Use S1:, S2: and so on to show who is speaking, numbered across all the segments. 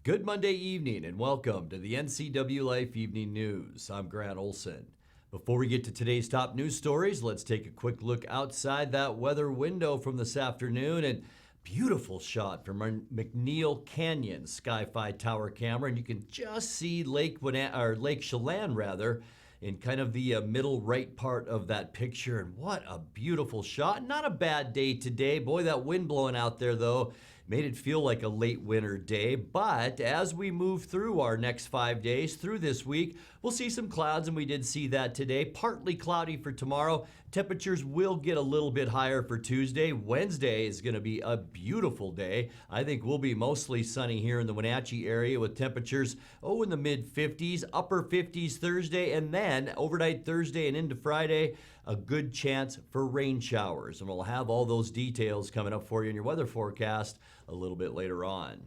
S1: Good Monday evening and welcome to the NCWLIFE Evening News. I'm Grant Olson. Before we get to today's top news stories, let's take a quick look outside that weather window from this afternoon. And beautiful shot from our McNeil Canyon Sky-Fi Tower camera. And you can just see Lake Chelan in kind of the middle right part of that picture. And what a beautiful shot. Not a bad day today. Boy, that wind blowing out there though made it feel like a late winter day. But as we move through our next 5 days through this week, we'll see some clouds, and we did see that today. Partly cloudy for tomorrow. Temperatures will get a little bit higher for Tuesday. Wednesday is going to be a beautiful day. I think we'll be mostly sunny here in the Wenatchee area with temperatures in the mid 50s, upper 50s Thursday, and then overnight Thursday and into Friday, a good chance for rain showers. And we'll have all those details coming up for you in your weather forecast a little bit later on.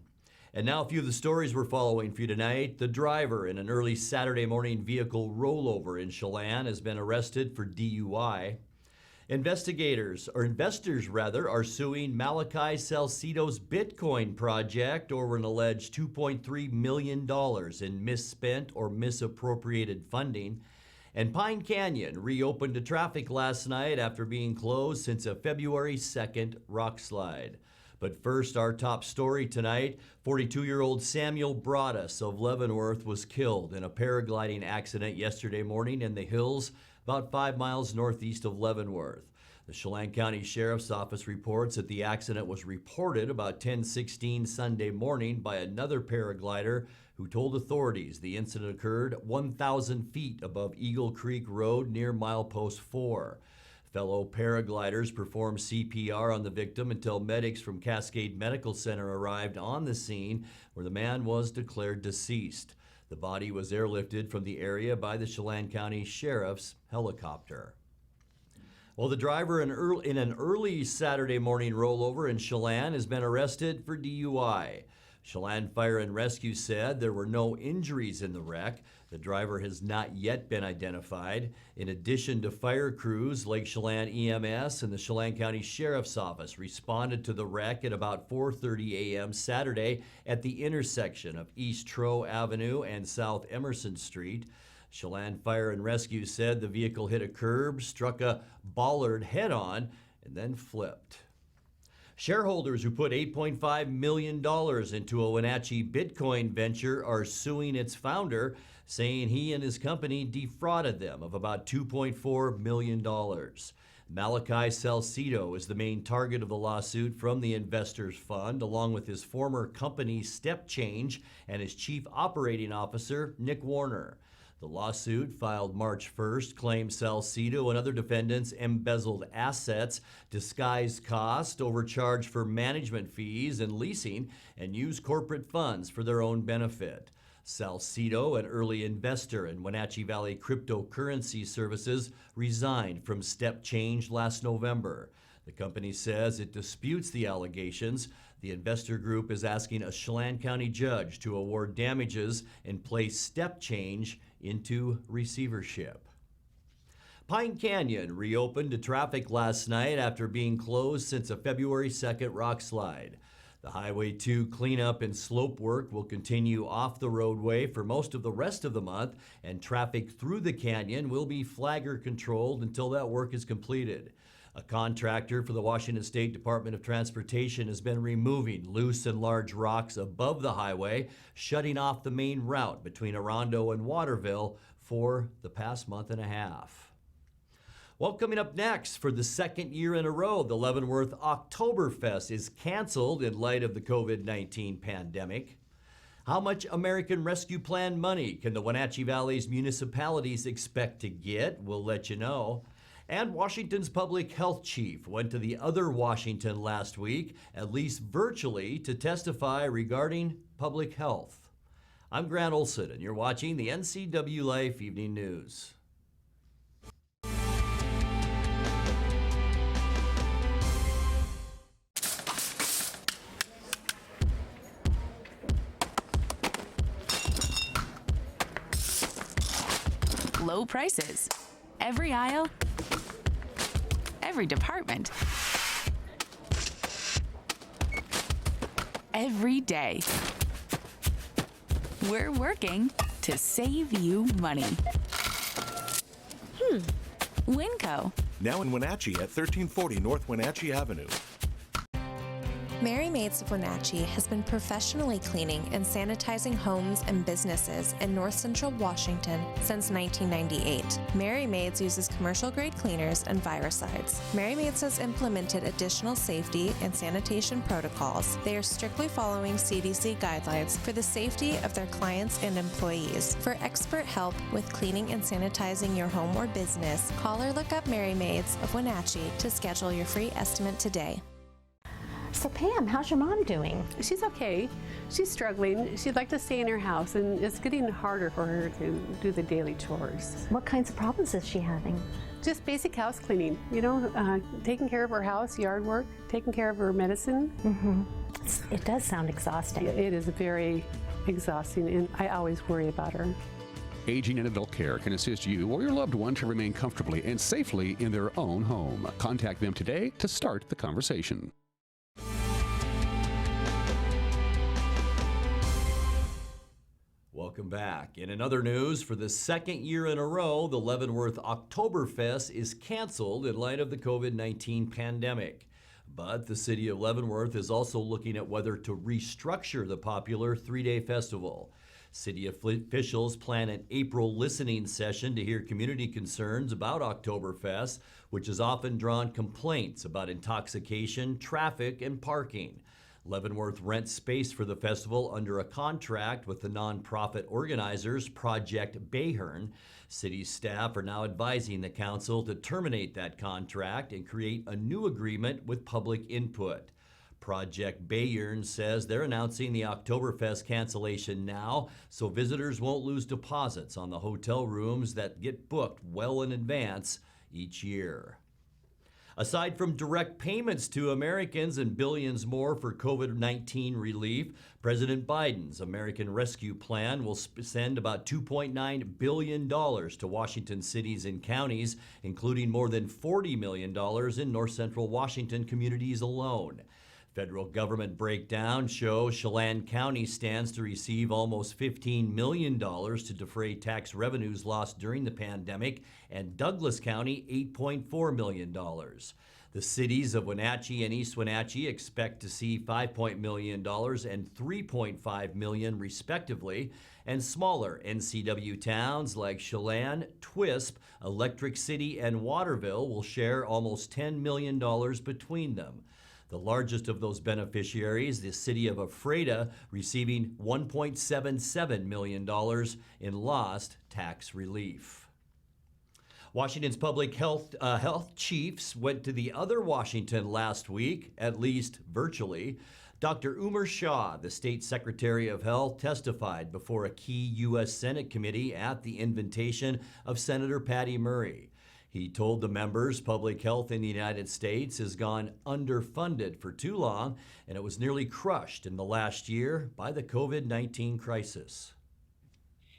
S1: And now a few of the stories we're following for you tonight. The driver in an early Saturday morning vehicle rollover in Chelan has been arrested for DUI. Investors are suing Malachi Salcido's Bitcoin project over an alleged $2.3 million in misspent or misappropriated funding. And Pine Canyon reopened to traffic last night after being closed since a February 2nd rock slide. But first, our top story tonight, 42-year-old Samuel Broadus of Leavenworth was killed in a paragliding accident yesterday morning in the hills about 5 miles northeast of Leavenworth. The Chelan County Sheriff's Office reports that the accident was reported about 10:16 Sunday morning by another paraglider who told authorities the incident occurred 1,000 feet above Eagle Creek Road near milepost 4. Fellow paragliders performed CPR on the victim until medics from Cascade Medical Center arrived on the scene, where the man was declared deceased. The body was airlifted from the area by the Chelan County Sheriff's helicopter. Well, the driver in an early Saturday morning rollover in Chelan has been arrested for DUI. Chelan Fire and Rescue said there were no injuries in the wreck. The driver has not yet been identified. In addition to fire crews, Lake Chelan EMS and the Chelan County Sheriff's Office responded to the wreck at about 4:30 a.m. Saturday at the intersection of East Troe Avenue and South Emerson Street. Chelan Fire and Rescue said the vehicle hit a curb, struck a bollard head-on, and then flipped. Shareholders who put $8.5 million into a Wenatchee Bitcoin venture are suing its founder, saying he and his company defrauded them of about $2.4 million. Malachi Salcido is the main target of the lawsuit from the investors fund, along with his former company Step Change and his chief operating officer, Nick Warner. The lawsuit, filed March 1st, claims Salcido and other defendants embezzled assets, disguised cost, overcharged for management fees and leasing, and used corporate funds for their own benefit. Salcido, an early investor in Wenatchee Valley Cryptocurrency Services, resigned from Step Change last November. The company says it disputes the allegations. The investor group is asking a Chelan County judge to award damages and place Step Change into receivership. Pine Canyon reopened to traffic last night after being closed since a February 2nd rock slide. The Highway 2 cleanup and slope work will continue off the roadway for most of the rest of the month, and traffic through the canyon will be flagger controlled until that work is completed. A contractor for the Washington State Department of Transportation has been removing loose and large rocks above the highway, shutting off the main route between Orondo and Waterville for the past month and a half. Well, coming up next, for the second year in a row, the Leavenworth Oktoberfest is canceled in light of the COVID-19 pandemic. How much American Rescue Plan money can the Wenatchee Valley's municipalities expect to get? We'll let you know. And Washington's public health chief went to the other Washington last week, at least virtually, to testify regarding public health. I'm Grant Olson, and you're watching the NCWLIFE Evening News.
S2: Low prices. Every aisle. Every department. Every day. We're working to save you money. Winco.
S3: Now in Wenatchee at 1340 North Wenatchee Avenue.
S4: Mary Maids of Wenatchee has been professionally cleaning and sanitizing homes and businesses in North Central Washington since 1998. Mary Maids uses commercial-grade cleaners and viricides. Mary Maids has implemented additional safety and sanitation protocols. They are strictly following CDC guidelines for the safety of their clients and employees. For expert help with cleaning and sanitizing your home or business, call or look up Mary Maids of Wenatchee to schedule your free estimate today.
S5: So Pam, how's your mom doing?
S6: She's okay. She's struggling. She'd like to stay in her house, and it's getting harder for her to do the daily chores.
S5: What kinds of problems is she having?
S6: Just basic house cleaning, taking care of her house, yard work, taking care of her medicine.
S5: It does sound exhausting.
S6: It is very exhausting, and I always worry about her.
S7: Aging and Adult Care can assist you or your loved one to remain comfortably and safely in their own home. Contact them today to start the conversation.
S1: Welcome back. In another news, for the second year in a row, the Leavenworth Oktoberfest is canceled in light of the COVID-19 pandemic. But the city of Leavenworth is also looking at whether to restructure the popular three-day festival. City officials plan an April listening session to hear community concerns about Oktoberfest, which has often drawn complaints about intoxication, traffic, and parking. Leavenworth rents space for the festival under a contract with the nonprofit organizers Project Bayern. City staff are now advising the council to terminate that contract and create a new agreement with public input. Project Bayern says they're announcing the Oktoberfest cancellation now so visitors won't lose deposits on the hotel rooms that get booked well in advance each year. Aside from direct payments to Americans and billions more for COVID-19 relief, President Biden's American Rescue Plan will send about $2.9 billion to Washington cities and counties, including more than $40 million in North Central Washington communities alone. Federal government breakdown shows Chelan County stands to receive almost $15 million to defray tax revenues lost during the pandemic, and Douglas County $8.4 million. The cities of Wenatchee and East Wenatchee expect to see $5 million and $3.5 million respectively, and smaller NCW towns like Chelan, Twisp, Electric City, and Waterville will share almost $10 million between them. The largest of those beneficiaries, the city of Ephrata, receiving $1.77 million in lost tax relief. Washington's public health chiefs went to the other Washington last week, at least virtually. Dr. Umer Shah, the state secretary of health, testified before a key U.S. Senate committee at the invitation of Senator Patty Murray. He told the members public health in the United States has gone underfunded for too long, and it was nearly crushed in the last year by the COVID-19 crisis.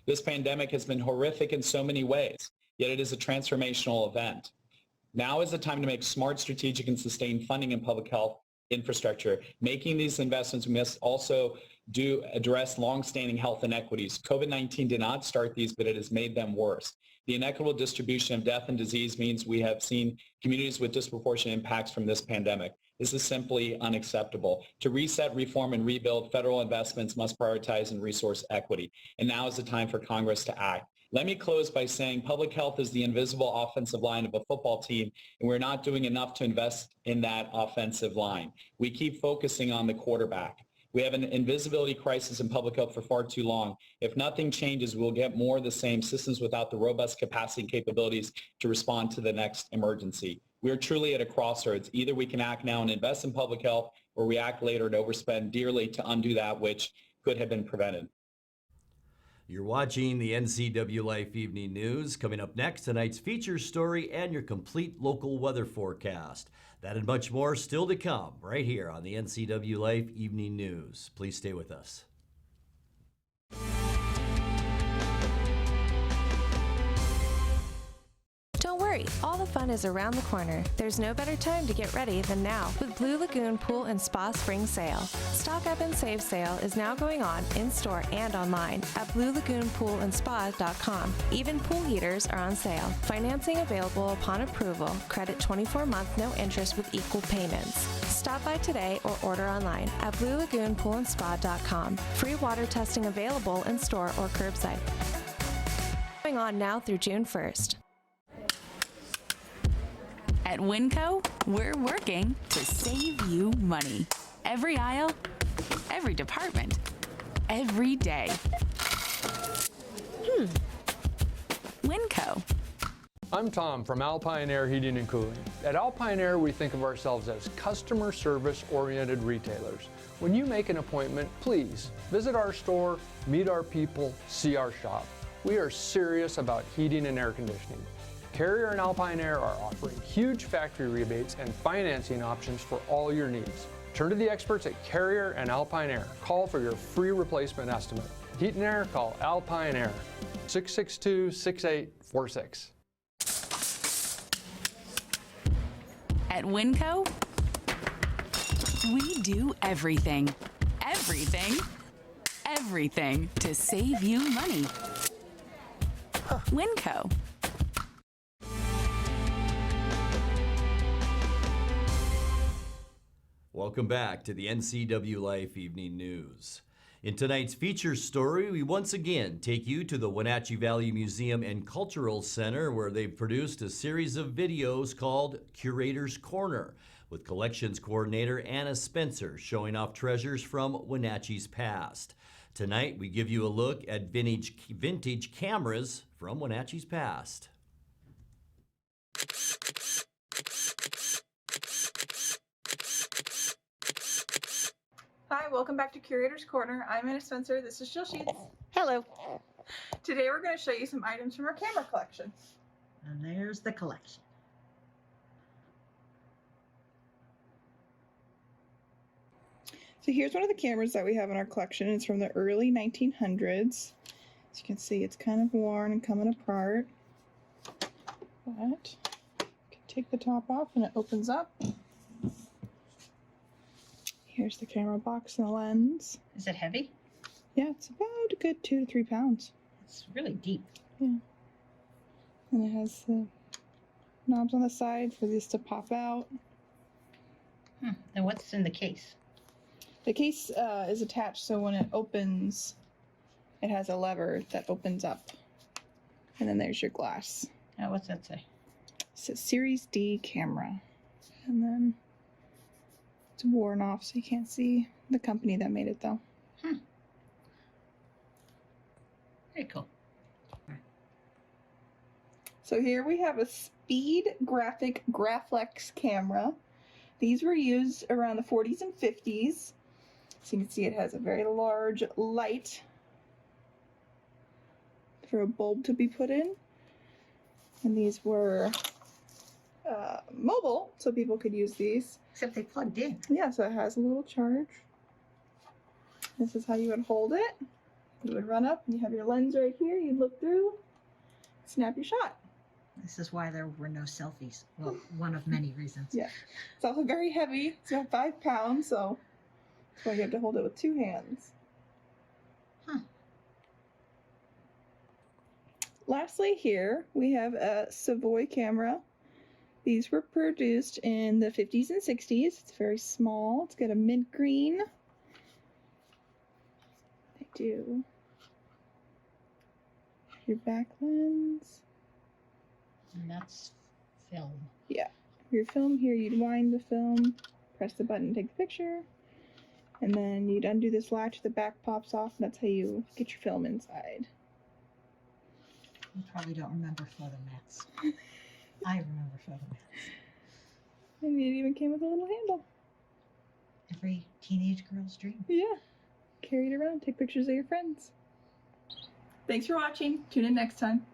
S8: This pandemic has been horrific in so many ways, yet it is a transformational event. Now is the time to make smart, strategic, and sustained funding in public health infrastructure. Making these investments, we must also address longstanding health inequities. COVID-19 did not start these, but it has made them worse. The inequitable distribution of death and disease means we have seen communities with disproportionate impacts from this pandemic. This is simply unacceptable. To reset, reform, and rebuild, federal investments must prioritize and resource equity. And now is the time for Congress to act. Let me close by saying public health is the invisible offensive line of a football team, and we're not doing enough to invest in that offensive line. We keep focusing on the quarterback. We have an invisibility crisis in public health for far too long. If nothing changes, we'll get more of the same systems without the robust capacity and capabilities to respond to the next emergency. We are truly at a crossroads. Either we can act now and invest in public health, or we act later and overspend dearly to undo that which could have been prevented.
S1: You're watching the NCWLIFE Evening News. Coming up next, tonight's feature story and your complete local weather forecast. That and much more still to come right here on the NCWLIFE Evening News. Please stay with us.
S4: Don't Don't worry, all the fun is around the corner. There's no better time to get ready than now with Blue Lagoon Pool and Spa Spring Sale. Stock Up and Save sale is now going on in-store and online at bluelagoonpoolandspa.com. Even pool heaters are on sale. Financing available upon approval. Credit 24-month, no interest with equal payments. Stop by today or order online at bluelagoonpoolandspa.com. Free water testing available in store or curbside. Going on now through June 1st.
S2: At Winco, we're working to save you money. Every aisle, every department, every day. Winco.
S9: I'm Tom from Alpine Air Heating and Cooling. At Alpine Air, we think of ourselves as customer service-oriented retailers. When you make an appointment, please visit our store, meet our people, see our shop. We are serious about heating and air conditioning. Carrier and Alpine Air are offering huge factory rebates and financing options for all your needs. Turn to the experts at Carrier and Alpine Air. Call for your free replacement estimate. Heat and air, call Alpine Air, 662-6846.
S2: At Winco, we do everything, everything to save you money. Winco.
S1: Welcome back to the NCWLIFE Evening News. In tonight's feature story, we once again take you to the Wenatchee Valley Museum and Cultural Center, where they've produced a series of videos called Curator's Corner, with collections coordinator Anna Spencer showing off treasures from Wenatchee's past. Tonight, we give you a look at vintage cameras from Wenatchee's past.
S10: Hi, welcome back to Curator's Corner. I'm Anna Spencer. This is Jill Sheets.
S11: Hello.
S10: Today we're going to show you some items from our camera collection.
S11: And there's the collection.
S10: So here's one of the cameras that we have in our collection. It's from the early 1900s. As you can see, it's kind of worn and coming apart. But you can take the top off and it opens up. Here's the camera box and the lens.
S11: Is it heavy?
S10: Yeah, it's about a good 2 to 3 pounds.
S11: It's really deep.
S10: Yeah. And it has the knobs on the side for this to pop out.
S11: And what's in the case?
S10: The case is attached, so when it opens, it has a lever that opens up. And then there's your glass.
S11: What's that say?
S10: It's a Series D camera. And then it's worn off, so you can't see the company that made it, though.
S11: Very cool.
S10: So here we have a Speed Graphic Graflex camera. These were used around the 40s and 50s. So you can see it has a very large light for a bulb to be put in. And these were mobile, so people could use these.
S11: Except they plugged in.
S10: Yeah, so it has a little charge. This is how you would hold it. You would run up and you have your lens right here. You'd look through, snap your shot.
S11: This is why there were no selfies. Well, one of many reasons.
S10: Yeah. It's also very heavy. It's about 5 pounds, so that's why you have to hold it with 2 hands. Lastly, here we have a Savoy camera. These were produced in the 50s and 60s. It's very small. It's got a mint green. They do. Your back lens.
S11: And that's film.
S10: Yeah. Your film here, you'd wind the film, press the button, take the picture, and then you'd undo this latch, the back pops off, and that's how you get your film inside.
S11: You probably don't remember photomats. I remember photomats.
S10: And it even came with a little handle.
S11: Every teenage girl's dream.
S10: Yeah. Carry it around, take pictures of your friends. Thanks for watching. Tune in next time.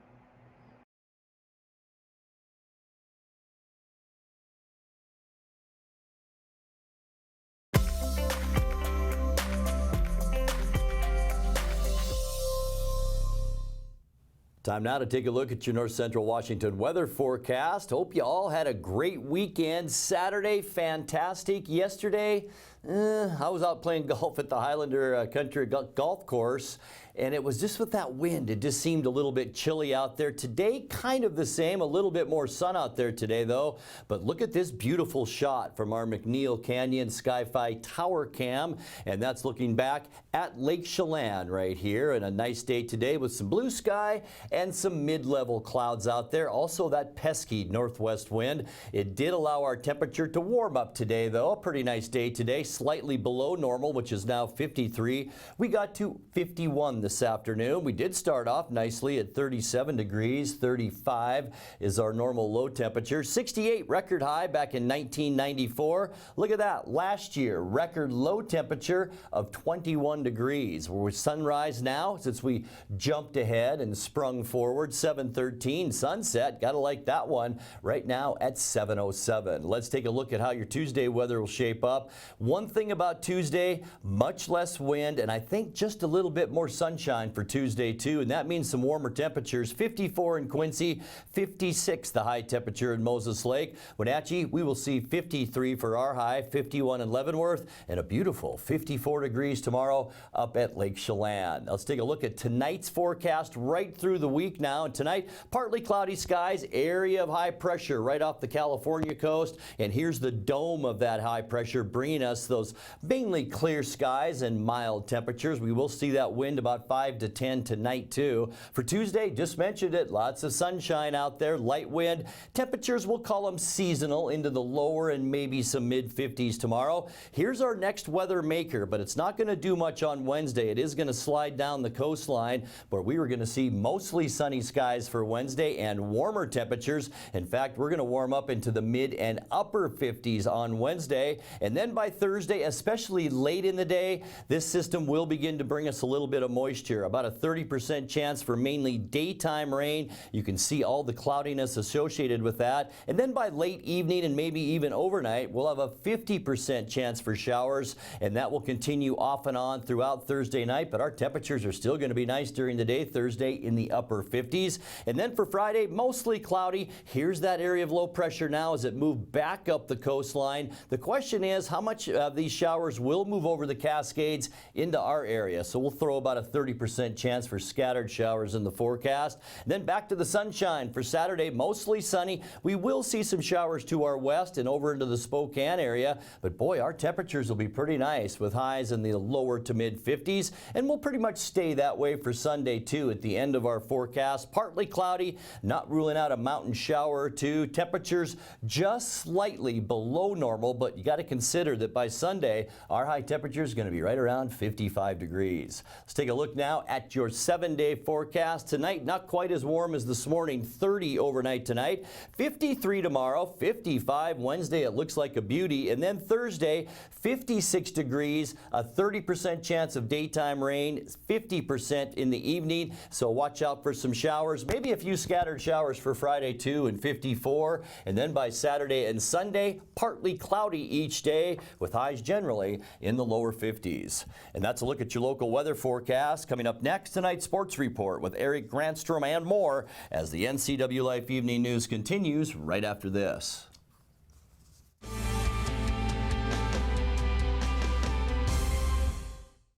S1: Time now to take a look at your North Central Washington weather forecast. Hope you all had a great weekend. Saturday, fantastic. Yesterday, I was out playing golf at the Highlander Country Golf Course, and it was just with that wind. It just seemed a little bit chilly out there. Today, kind of the same. A little bit more sun out there today, though. But look at this beautiful shot from our McNeil Canyon Sky-Fi Tower Cam, and that's looking back at Lake Chelan right here. And a nice day today with some blue sky and some mid-level clouds out there. Also that pesky northwest wind. It did allow our temperature to warm up today, though. A pretty nice day today. Slightly below normal, which is now 53. We got to 51 this afternoon. We did start off nicely at 37 degrees. 35 is our normal low temperature. 68 record high back in 1994. Look at that. Last year, record low temperature of 21 degrees. We're with sunrise now since we jumped ahead and sprung forward. 7:13 sunset. Gotta like that one. Right now at 7:07. Let's take a look at how your Tuesday weather will shape up. One thing about Tuesday, much less wind, and I think just a little bit more sunshine for Tuesday too, and that means some warmer temperatures. 54 in Quincy, 56 the high temperature in Moses Lake. Wenatchee, we will see 53 for our high, 51 in Leavenworth, and a beautiful 54 degrees tomorrow up at Lake Chelan. Let's take a look at tonight's forecast right through the week now. And tonight, partly cloudy skies, area of high pressure right off the California coast, and here's the dome of that high pressure bringing us those mainly clear skies and mild temperatures. We will see that wind about 5 to 10 tonight too. For Tuesday, just mentioned it, lots of sunshine out there, light wind. Temperatures, we'll call them seasonal, into the lower and maybe some mid-50s tomorrow. Here's our next weather maker, but it's not going to do much on Wednesday. It is going to slide down the coastline, but we were going to see mostly sunny skies for Wednesday and warmer temperatures. In fact, we're going to warm up into the mid and upper 50s on Wednesday, and then by Thursday, especially late in the day, this system will begin to bring us a little bit of moisture, about a 30% chance for mainly daytime rain. You can see all the cloudiness associated with that. And then by late evening and maybe even overnight, we'll have a 50% chance for showers, and that will continue off and on throughout Thursday night. But our temperatures are still going to be nice during the day, Thursday in the upper 50s. And then for Friday, mostly cloudy. Here's that area of low pressure now as it moved back up the coastline. The question is how much of these showers will move over the Cascades into our area. So we'll throw about a 30% chance for scattered showers in the forecast. Then back to the sunshine for Saturday, mostly sunny. We will see some showers to our west and over into the Spokane area. But boy, our temperatures will be pretty nice with highs in the lower to mid 50s. And we'll pretty much stay that way for Sunday too at the end of our forecast. Partly cloudy, not ruling out a mountain shower or two. Temperatures just slightly below normal, but you got to consider that by Sunday, our high temperature is going to be right around 55 degrees. Let's take a look now at your 7-day forecast. Tonight, not quite as warm as this morning, 30 overnight tonight, 53 tomorrow, 55 Wednesday, it looks like a beauty, and then Thursday, 56 degrees, a 30% chance of daytime rain, 50% in the evening, so watch out for some showers, maybe a few scattered showers for Friday too, and 54, and then by Saturday and Sunday, partly cloudy each day with highs generally in the lower 50s. And that's a look at your local weather forecast. Coming up next, tonight's sports report with Eric Grantstrom and more as the NCWLIFE Evening News continues right after this.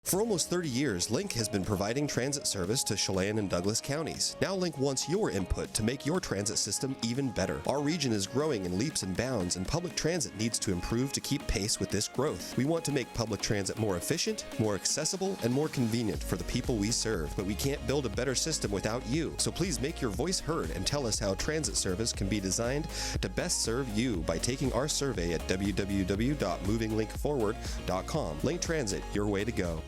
S12: For almost 30 years, Link has been providing transit service to Chelan and Douglas counties. Now Link wants your input to make your transit system even better. Our region is growing in leaps and bounds, and public transit needs to improve to keep pace with this growth. We want to make public transit more efficient, more accessible, and more convenient for the people we serve, but we can't build a better system without you. So please make your voice heard and tell us how transit service can be designed to best serve you by taking our survey at www.movinglinkforward.com. Link Transit, your way to go.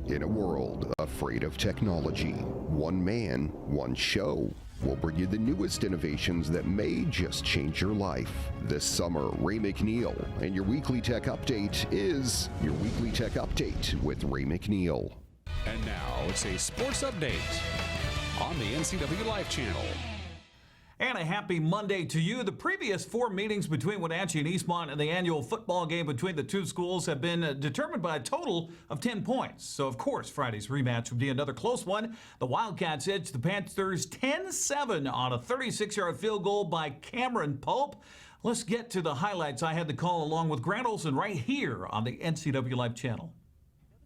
S13: In a world afraid of technology, one man, one show will bring you the newest innovations that may just change your life. This summer, Ray McNeil and your Weekly Tech Update is your Weekly Tech Update with Ray McNeil.
S7: And now it's a sports update on the NCWLIFE channel.
S14: And a happy Monday to you. The previous 4 meetings between Wenatchee and Eastmont in the annual football game between the two schools have been determined by a total of 10 points. So, of course, Friday's rematch would be another close one. The Wildcats edged the Panthers 10-7 on a 36-yard field goal by Cameron Pope. Let's get to the highlights. I had the call along with Grant Olson right here on the NCWLIFE channel.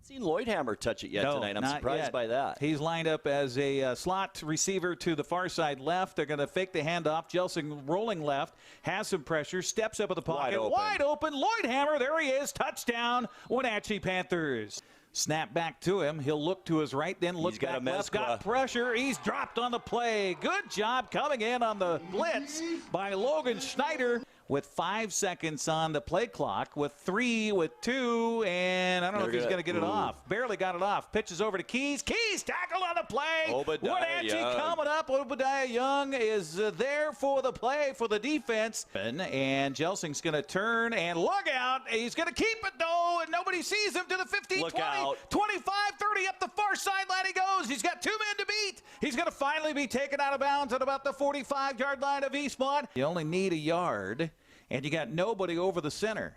S15: Seen Lloydhammer touch it yet tonight. I'm surprised by that.
S16: He's lined up as a slot receiver to the far side left. They're going to fake the handoff. Jelsing rolling left, has some pressure, steps up at the pocket. Wide open. Lloydhammer, there he is. Touchdown, Wenatchee Panthers. Snap back to him. He'll look to his right, then look back left. Got pressure. He's dropped on the play. Good job coming in on the blitz by Logan Schneider with 5 seconds on the play clock, with 3, with 2, and I don't know if he's going to get it off. Barely got it off. Pitches over to Keys. Keys tackled on the play. Wenatchee coming up. Obadiah Young is there for the play for the defense. And Jelsing's going to turn and look out. He's going to keep it, though, and nobody sees him to the 15, 20, 25, 30. Up the far sideline he goes. He's got 2 men to beat. He's going to finally be taken out of bounds at about the 45-yard line of Eastmont. You only need a yard. And you got nobody over the center.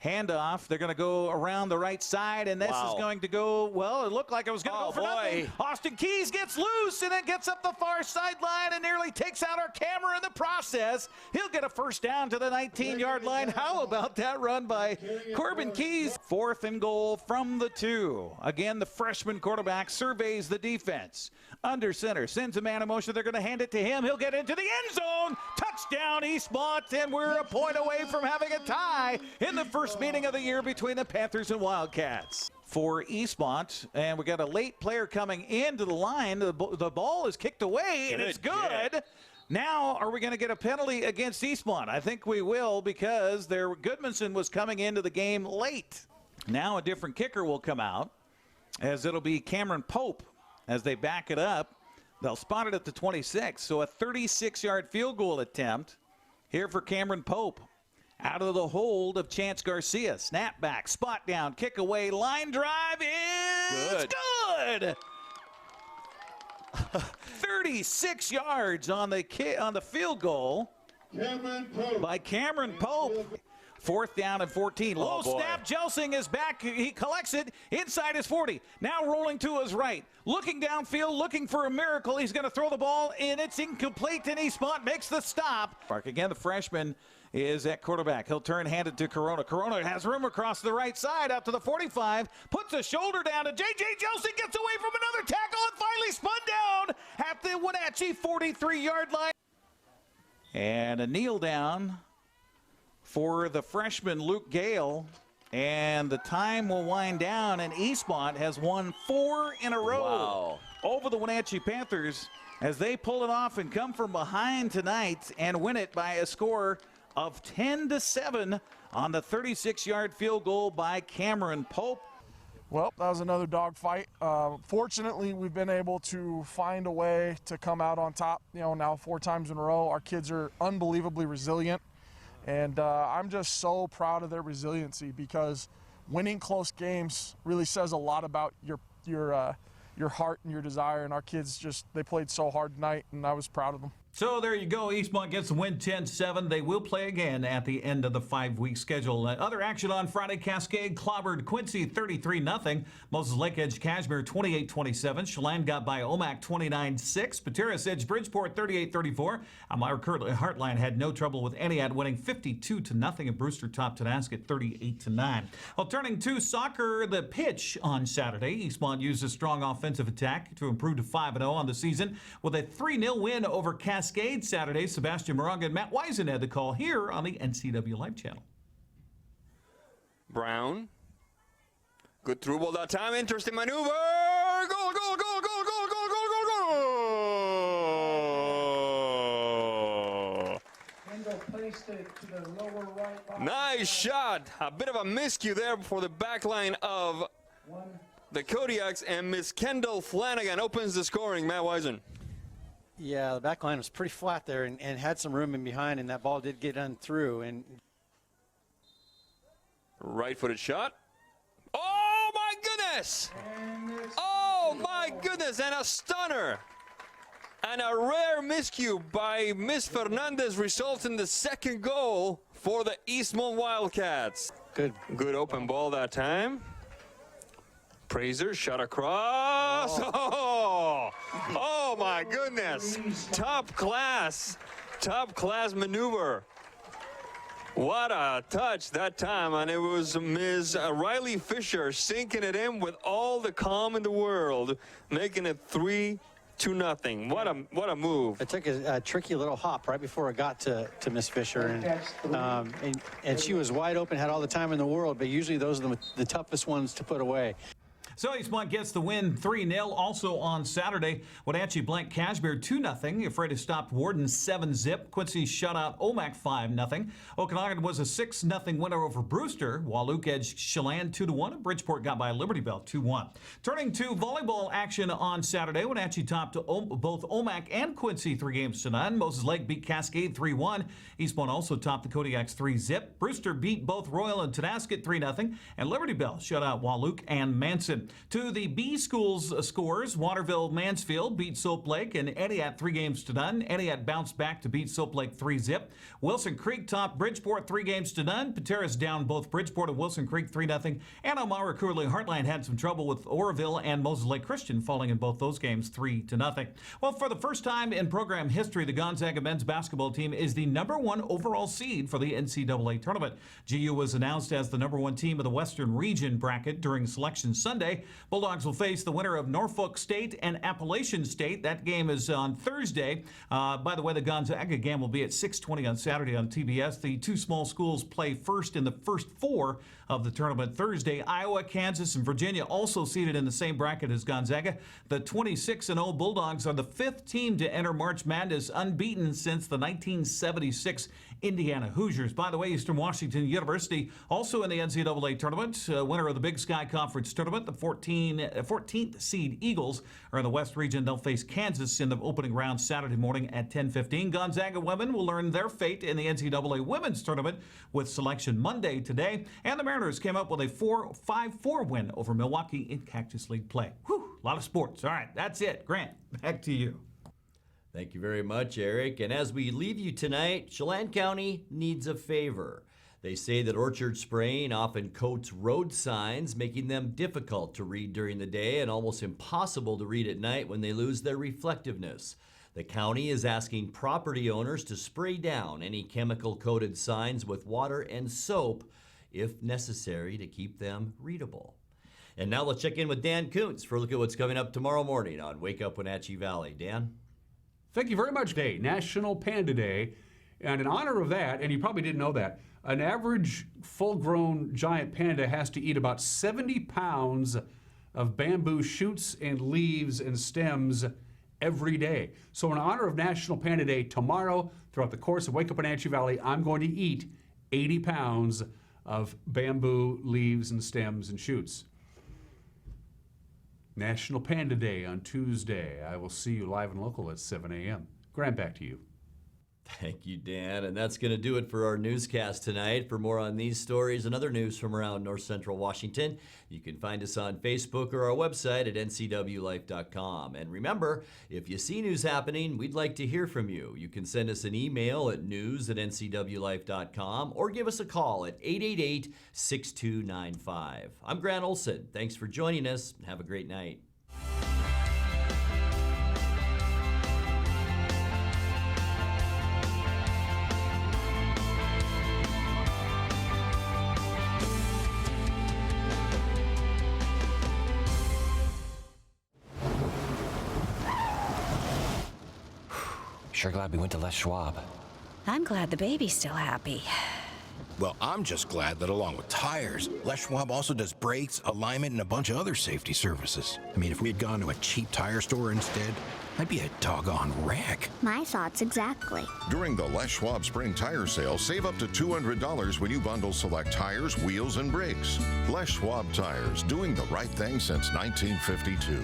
S16: Handoff. They're going to go around the right side, and this is going to go, well, it looked like it was going to go for nothing. Austin Keys gets loose, and it gets up the far sideline and nearly takes out our camera in the process. He'll get a first down to the 19-yard line. How about that run by Corbin Keys? 4th and goal from the 2. Again, the freshman quarterback surveys the defense. Under center, sends a man in motion. They're going to hand it to him. He'll get into the end zone. Touchdown, Eastmont, and we're a point away from having a tie in the first meeting of the year between the Panthers and Wildcats. For Eastmont, and we got a late player coming into the line. The ball is kicked away, and it's good. Now, are we going to get a penalty against Eastmont? I think we will, because Goodmanson was coming into the game late. Now a different kicker will come out, as it'll be Cameron Pope. As they back it up, they'll spot it at the 26. So a 36-yard field goal attempt here for Cameron Pope. Out of the hold of Chance Garcia. Snap back, spot down, kick away, line drive is good. 36 yards on the field goal by Cameron Pope. 4th down and 14. Low snap. Jelsing is back. He collects it inside his 40. Now rolling to his right. Looking downfield, looking for a miracle. He's going to throw the ball, and it's incomplete. And Eastmont makes the stop. Again, the freshman is at quarterback. He'll turn, hand it to Corona. Corona has room across the right side out to the 45. Puts a shoulder down, and J.J. Jelsing gets away from another tackle and finally spun down at the Wenatchee 43-yard line. And a kneel down for the freshman Luke Gale, and the time will wind down, and Eastmont has won 4 in a row over the Wenatchee Panthers as they pull it off and come from behind tonight and win it by a score of 10-7 on the 36-yard field goal by Cameron Pope.
S17: Well, that was another dogfight. Fortunately, we've been able to find a way to come out on top, now 4 times in a row. Our kids are unbelievably resilient. And I'm just so proud of their resiliency, because winning close games really says a lot about your heart and your desire. And our kids they played so hard tonight, and I was proud of them.
S14: So there you go. Eastmont gets the win 10-7. They will play again at the end of the 5-week schedule. Other action on Friday, Cascade clobbered Quincy 33-0. Moses Lake edged Kashmir 28-27. Chelan got by Omak 29-6. Pateras edged Bridgeport 38-34. Elmira Heartline had no trouble with Entiat, winning 52-0. And Brewster topped Tonasket 38-9. Well, turning to soccer, the pitch on Saturday. Eastmont used a strong offensive attack to improve to 5-0 on the season with a 3-0 win over Cascade Saturday. Sebastian Moronga and Matt Wiesen had the call here on the NCWLIFE channel.
S18: Brown. Good through ball that time. Interesting maneuver. Goal, goal, goal, goal, goal, goal, goal, goal, goal. Placed it to the lower right. Nice shot. A bit of a miscue there for the back line of the Kodiaks, and Miss Kendall Flanagan opens the scoring. Matt Wiesen.
S19: Yeah, the back line was pretty flat there and had some room in behind, and that ball did get on through. And
S18: right-footed shot. Oh, my goodness! Oh, my goodness, and a stunner And a rare miscue by Miss Fernandez results in the second goal for the Eastmont Wildcats. Good open ball that time. Praiser shot across. Oh my goodness. Top class maneuver. What a touch that time, and it was Ms. Riley Fisher sinking it in with all the calm in the world, making it 3-0. What a move.
S19: It took a tricky little hop right before it got to Miss Fisher, and she was wide open, had all the time in the world, but usually those are the toughest ones to put away.
S14: So Eastmont gets the win 3-0. Also on Saturday, Wenatchee blanked Cashmere 2-0. Ephrata stopped Warden 7-zip. Quincy shut out Omak 5-0. Okanagan was a 6-0 winner over Brewster, while Luke edged Chelan 2-1. And Bridgeport got by Liberty Bell 2-1. Turning to volleyball action on Saturday, Wenatchee topped both Omak and Quincy 3-0. Moses Lake beat Cascade 3-1. Eastmont also topped the Kodiaks 3-zip. Brewster beat both Royal and Tonasket 3-0. And Liberty Bell shut out Wahluke and Manson. To the B schools scores, Waterville-Mansfield beat Soap Lake and Etiat 3-0. Etiat bounced back to beat Soap Lake 3-zip. Wilson Creek topped Bridgeport 3-0. Pateras down both Bridgeport and Wilson Creek 3-0. And Elmira Cooley Heartland had some trouble with Oroville and Moses Lake Christian falling in both those games 3-0. Well, for the first time in program history, the Gonzaga men's basketball team is the #1 overall seed for the NCAA tournament. GU was announced as the #1 team of the Western Region bracket during Selection Sunday. Bulldogs will face the winner of Norfolk State and Appalachian State. That game is on Thursday. By the way, the Gonzaga game will be at 6:20 on Saturday on TBS. The two small schools play first in the first 4 of the tournament Thursday. Iowa, Kansas, and Virginia also seated in the same bracket as Gonzaga. The 26-0 Bulldogs are the 5th team to enter March Madness unbeaten since the 1976 Indiana Hoosiers. By the way, Eastern Washington University also in the NCAA tournament. Winner of the Big Sky Conference tournament, the 14th seed Eagles are in the West region. They'll face Kansas in the opening round Saturday morning at 10:15. Gonzaga women will learn their fate in the NCAA women's tournament with Selection Monday today. And the Mariners came up with a 5-4 win over Milwaukee in Cactus League play. Whew, a lot of sports. All right, that's it. Grant, back to you.
S1: Thank you very much, Eric. And as we leave you tonight, Chelan County needs a favor. They say that orchard spraying often coats road signs, making them difficult to read during the day and almost impossible to read at night when they lose their reflectiveness. The county is asking property owners to spray down any chemical-coated signs with water and soap, if necessary, to keep them readable. And now let's check in with Dan Kuntz for a look at what's coming up tomorrow morning on Wake Up Wenatchee Valley. Dan?
S7: Thank you very much, Day. National Panda Day. And in honor of that, and you probably didn't know that, an average full-grown giant panda has to eat about 70 pounds of bamboo shoots and leaves and stems every day. So in honor of National Panda Day tomorrow, throughout the course of Wake Up Wenatchee Valley, I'm going to eat 80 pounds of bamboo leaves and stems and shoots. National Panda Day on Tuesday. I will see you live and local at 7 a.m. Grant, back to you.
S1: Thank you, Dan. And that's going to do it for our newscast tonight. For more on these stories and other news from around North Central Washington, you can find us on Facebook or our website at ncwlife.com. And remember, if you see news happening, we'd like to hear from you. You can send us an email at news@ncwlife.com or give us a call at 888-6295. I'm Grant Olson. Thanks for joining us. Have a great night.
S20: Sure glad we went to Les Schwab.
S21: I'm glad the baby's still happy.
S22: Well, I'm just glad that along with tires, Les Schwab also does brakes, alignment, and a bunch of other safety services. I mean, if we had gone to a cheap tire store instead, I'd be a doggone wreck.
S23: My thoughts exactly.
S24: During the Les Schwab Spring Tire Sale, save up to $200 when you bundle select tires, wheels, and brakes. Les Schwab Tires, doing the right thing since 1952.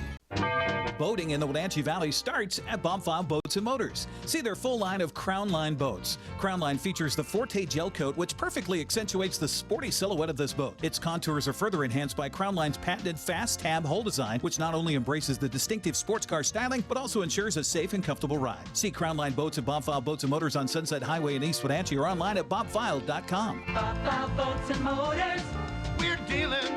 S16: boating in the Wenatchee Valley starts at Bob File Boats and Motors. See their full line of Crown Line boats. Crown Line features the Forte gel coat, which perfectly accentuates the sporty silhouette of this boat. Its contours are further enhanced by Crown Line's patented fast tab hull design, which not only embraces the distinctive sports car styling, but also ensures a safe and comfortable ride. See Crown Line Boats at Bob File Boats and Motors on Sunset Highway in East Wenatchee or online at bobfile.com.
S3: Bob File Boats and Motors, we're dealers